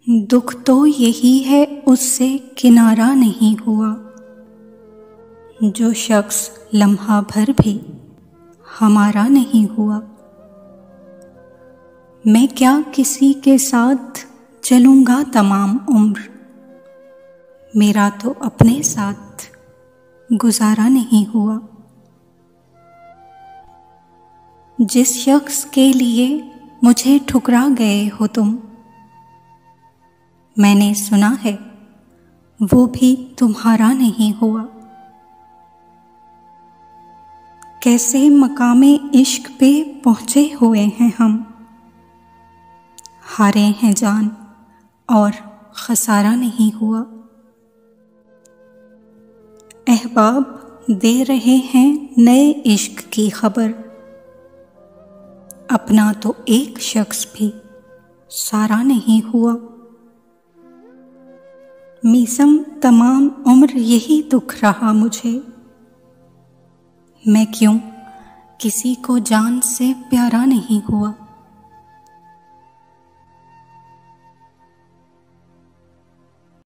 दुख तो यही है उससे किनारा नहीं हुआ, जो शख्स लम्हा भर भी हमारा नहीं हुआ। मैं क्या किसी के साथ चलूँगा तमाम उम्र, मेरा तो अपने साथ गुजारा नहीं हुआ। जिस शख्स के लिए मुझे ठुकरा गए हो तुम, मैंने सुना है वो भी तुम्हारा नहीं हुआ। कैसे मकामे इश्क पे पहुँचे हुए हैं हम, हारे हैं जान और खसारा नहीं हुआ। अहबाब दे रहे हैं नए इश्क की खबर, अपना तो एक शख्स भी सारा नहीं हुआ। मीसम तमाम उम्र यही दुख रहा मुझे, मैं क्यों किसी को जान से प्यारा नहीं हुआ।